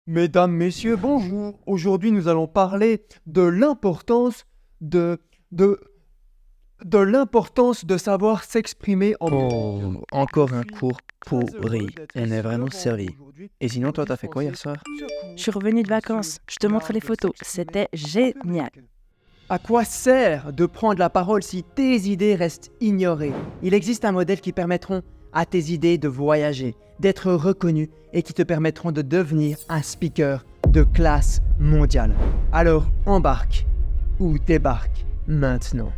Mesdames, messieurs, bonjour. Aujourd'hui, nous allons parler de l'importance de, de, de l'importance de savoir s'exprimer en Oh, public. Je encore un suis cours très heureux pourri. d'être Elle est ici vraiment devant vous servi. aujourd'hui Et sinon, pour toi, t'as fait quoi hier dispenser soir? ce Je cours suis revenue de sur vacances. Je te montre l'art les de photos. s'exprimer C'était en génial. public. À quoi sert de prendre la parole si tes idées restent ignorées? Il existe un modèle qui permettront à tes idées de voyager, d'être reconnues et qui te permettront de devenir un speaker de classe mondiale. Alors embarque ou débarque maintenant.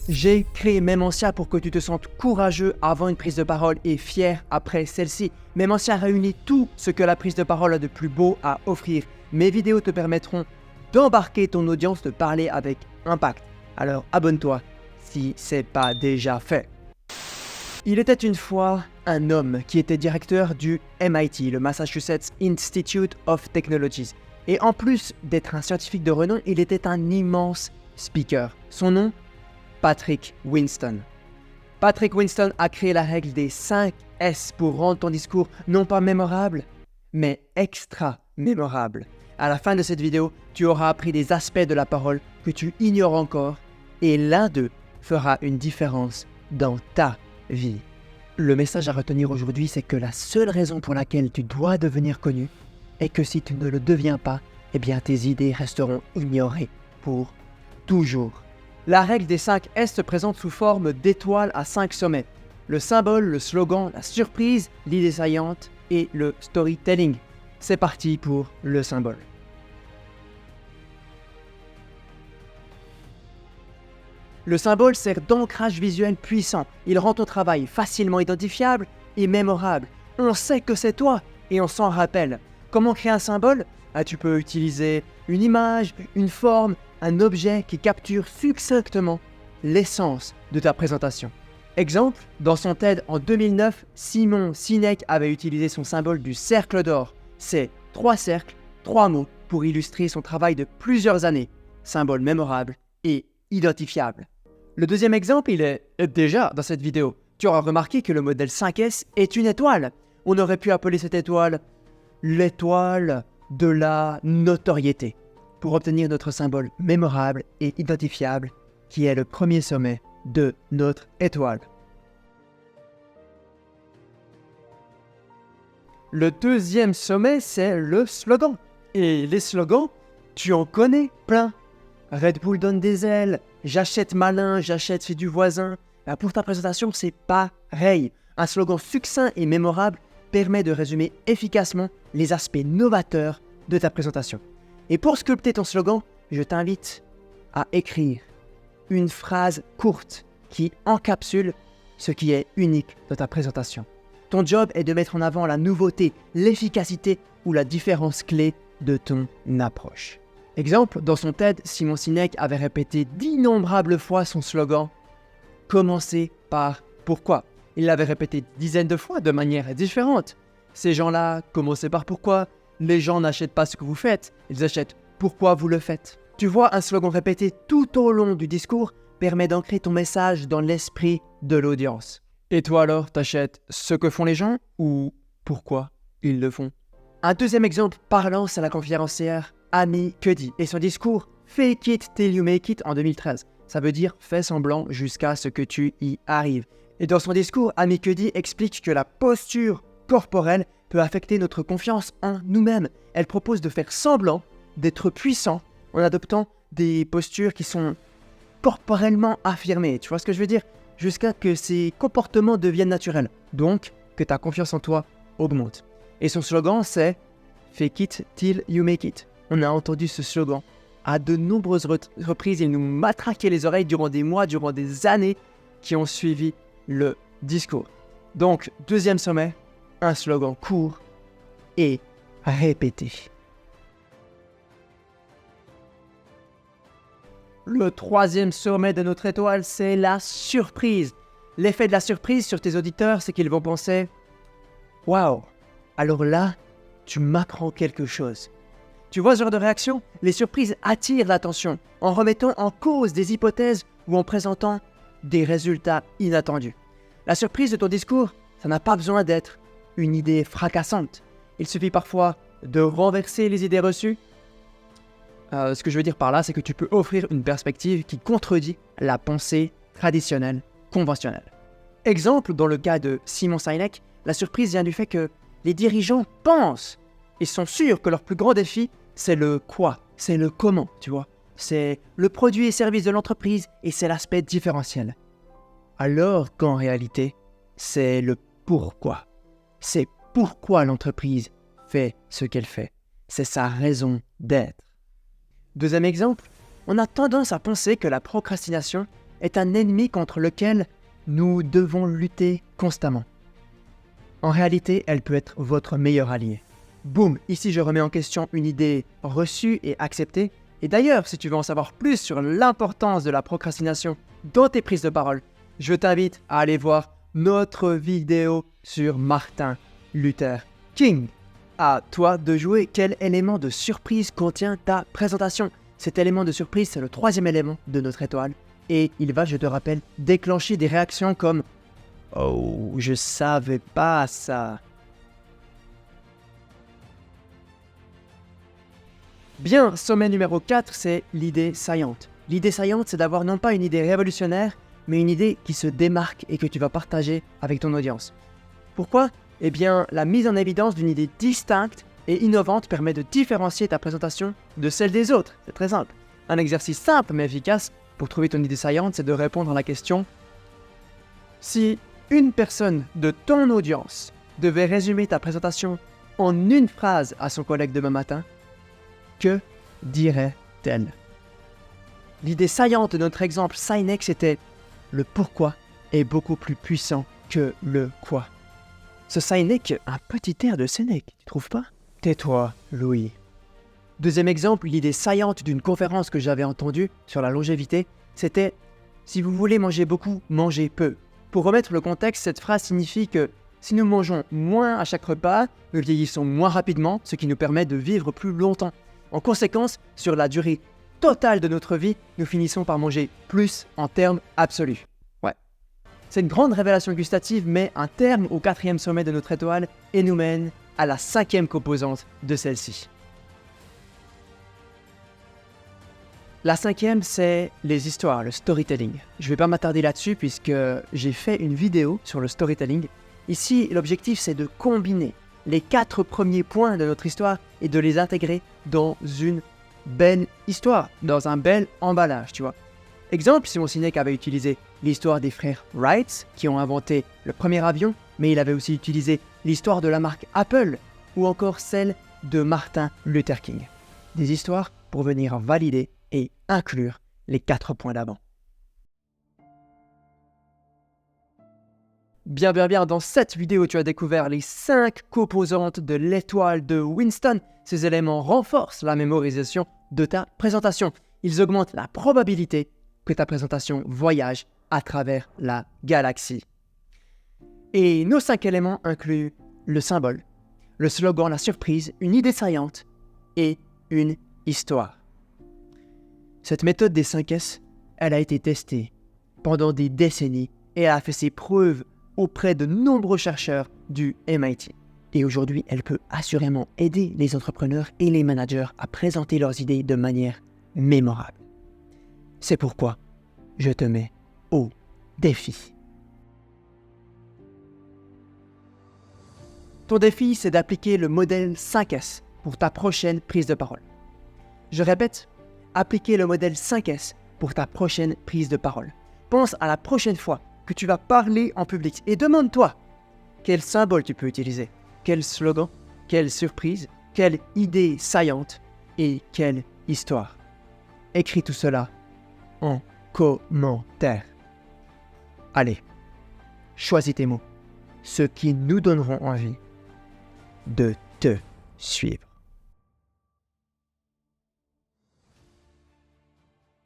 J'ai créé Mementia pour que tu te sentes courageux avant une prise de parole et fier après celle-ci. Mementia réunit tout ce que la prise de parole a de plus beau à offrir. Mes vidéos te permettront d'embarquer ton audience, de parler avec impact. Alors abonne-toi si c'est pas déjà fait. Il était une fois un homme qui était directeur du MIT, le Massachusetts Institute of Technologies. Et en plus d'être un scientifique de renom, il était un immense speaker. Son nom, Patrick Winston. Patrick Winston a créé la règle des 5 S pour rendre ton discours non pas mémorable, mais extra mémorable. À la fin de cette vidéo, tu auras appris des aspects de la parole que tu ignores encore et l'un d'eux fera une différence dans ta vie. Le message à retenir aujourd'hui, c'est que la seule raison pour laquelle tu dois devenir connu est que si tu ne le deviens pas, eh bien tes idées resteront ignorées pour toujours. La règle des 5 S se présente sous forme d'étoiles à 5 sommets. Le symbole, le slogan, la surprise, l'idée saillante et le storytelling. C'est parti pour le symbole. Le symbole sert d'ancrage visuel puissant. Il rend ton travail facilement identifiable et mémorable. On sait que c'est toi et on s'en rappelle. Comment créer un symbole? Tu peux utiliser une image, une forme, un objet qui capture succinctement l'essence de ta présentation. Exemple, dans son TED en 2009, Simon Sinek avait utilisé son symbole du cercle d'or. C'est 3 cercles, 3 mots pour illustrer son travail de plusieurs années. Symbole mémorable et identifiable. Le deuxième exemple, il est déjà dans cette vidéo. Tu auras remarqué que le modèle 5S est une étoile. On aurait pu appeler cette étoile l'étoile de la notoriété, pour obtenir notre symbole mémorable et identifiable, qui est le premier sommet de notre étoile. Le deuxième sommet, c'est le slogan. Et les slogans, tu en connais plein. Red Bull donne des ailes, j'achète malin, j'achète chez du voisin. Pour ta présentation, c'est pareil. Un slogan succinct et mémorable permet de résumer efficacement les aspects novateurs de ta présentation. Et pour sculpter ton slogan, je t'invite à écrire une phrase courte qui encapsule ce qui est unique dans ta présentation. Ton job est de mettre en avant la nouveauté, l'efficacité ou la différence clé de ton approche. Exemple, dans son TED, Simon Sinek avait répété d'innombrables fois son slogan « Commencez par pourquoi ». Il l'avait répété dizaines de fois de manière différente. Ces gens-là, commencez par pourquoi. Les gens n'achètent pas ce que vous faites, ils achètent pourquoi vous le faites. Tu vois, un slogan répété tout au long du discours permet d'ancrer ton message dans l'esprit de l'audience. Et toi alors, t'achètes ce que font les gens ou pourquoi ils le font? Un deuxième exemple parlant, c'est la conférencière Amy Cuddy et son discours « Fake it till you make it » en 2013. Ça veut dire « fais semblant jusqu'à ce que tu y arrives ». Et dans son discours, Amy Cuddy explique que la posture corporelle peut affecter notre confiance en nous-mêmes. Elle propose de faire semblant d'être puissant en adoptant des postures qui sont corporellement affirmées. Tu vois ce que je veux dire? Jusqu'à ce que ces comportements deviennent naturels. Donc, que ta confiance en toi augmente. Et son slogan, c'est « Fake it till you make it ». On a entendu ce slogan à de nombreuses reprises. Il nous matraquait les oreilles durant des mois, durant des années qui ont suivi le discours. Donc, deuxième sommet, un slogan court et répété. Le troisième sommet de notre étoile, c'est la surprise. L'effet de la surprise sur tes auditeurs, c'est qu'ils vont penser « Waouh, alors là, tu m'apprends quelque chose ». Tu vois ce genre de réaction? Les surprises attirent l'attention en remettant en cause des hypothèses ou en présentant des résultats inattendus. La surprise de ton discours, ça n'a pas besoin d'être une idée fracassante. Il suffit parfois de renverser les idées reçues. Ce que je veux dire par là, c'est que tu peux offrir une perspective qui contredit la pensée traditionnelle, conventionnelle. Exemple, dans le cas de Simon Sinek, la surprise vient du fait que les dirigeants pensent et sont sûrs que leur plus grand défi, c'est le quoi, c'est le comment, tu vois. C'est le produit et service de l'entreprise et c'est l'aspect différentiel. Alors qu'en réalité, c'est le pourquoi. C'est pourquoi l'entreprise fait ce qu'elle fait. C'est sa raison d'être. Deuxième exemple, on a tendance à penser que la procrastination est un ennemi contre lequel nous devons lutter constamment. En réalité, elle peut être votre meilleur allié. Boum, ici je remets en question une idée reçue et acceptée. Et d'ailleurs, si tu veux en savoir plus sur l'importance de la procrastination dans tes prises de parole, je t'invite à aller voir notre vidéo sur Martin Luther King. À toi de jouer. Quel élément de surprise contient ta présentation? Cet élément de surprise, c'est le troisième élément de notre étoile. Et il va, je te rappelle, déclencher des réactions comme « Oh, je savais pas ça ». Bien, sommet numéro 4, c'est l'idée saillante. L'idée saillante, c'est d'avoir non pas une idée révolutionnaire, mais une idée qui se démarque et que tu vas partager avec ton audience. Pourquoi ? Eh bien, la mise en évidence d'une idée distincte et innovante permet de différencier ta présentation de celle des autres. C'est très simple. Un exercice simple mais efficace pour trouver ton idée saillante, c'est de répondre à la question « Si une personne de ton audience devait résumer ta présentation en une phrase à son collègue demain matin, que dirait-elle » L'idée saillante de notre exemple Sinek, c'était « Le pourquoi est beaucoup plus puissant que le quoi ». Ce Sinek a un petit air de Sénèque, tu trouves pas? Tais-toi, Louis. Deuxième exemple, l'idée saillante d'une conférence que j'avais entendue sur la longévité, c'était « Si vous voulez manger beaucoup, mangez peu ». Pour remettre le contexte, cette phrase signifie que si nous mangeons moins à chaque repas, nous vieillissons moins rapidement, ce qui nous permet de vivre plus longtemps. En conséquence, sur la durée totale de notre vie, nous finissons par manger plus en termes absolus. Ouais. C'est une grande révélation gustative, mais un terme au 4e sommet de notre étoile et nous mène à la 5e composante de celle-ci. La 5e, c'est les histoires, le storytelling. Je ne vais pas m'attarder là-dessus puisque j'ai fait une vidéo sur le storytelling. Ici, l'objectif, c'est de combiner les 4 premiers points de notre histoire et de les intégrer dans une belle histoire, dans un bel emballage, tu vois. Exemple, Simon Sinek avait utilisé l'histoire des frères Wright qui ont inventé le premier avion, mais il avait aussi utilisé l'histoire de la marque Apple ou encore celle de Martin Luther King. Des histoires pour venir valider et inclure les 4 points d'avant. Bien, dans cette vidéo, tu as découvert les 5 composantes de l'étoile de Winston. Ces éléments renforcent la mémorisation de ta présentation. Ils augmentent la probabilité que ta présentation voyage à travers la galaxie. Et nos 5 éléments incluent le symbole, le slogan, la surprise, une idée saillante et une histoire. Cette méthode des 5 S, elle a été testée pendant des décennies et elle a fait ses preuves auprès de nombreux chercheurs du MIT. Et aujourd'hui, elle peut assurément aider les entrepreneurs et les managers à présenter leurs idées de manière mémorable. C'est pourquoi je te mets au défi. Ton défi, c'est d'appliquer le modèle 5S pour ta prochaine prise de parole. Je répète, appliquer le modèle 5S pour ta prochaine prise de parole. Pense à la prochaine fois que tu vas parler en public et demande-toi quel symbole tu peux utiliser, quel slogan, quelle surprise, quelle idée saillante et quelle histoire. Écris tout cela en commentaire. Allez, choisis tes mots, ceux qui nous donneront envie de te suivre.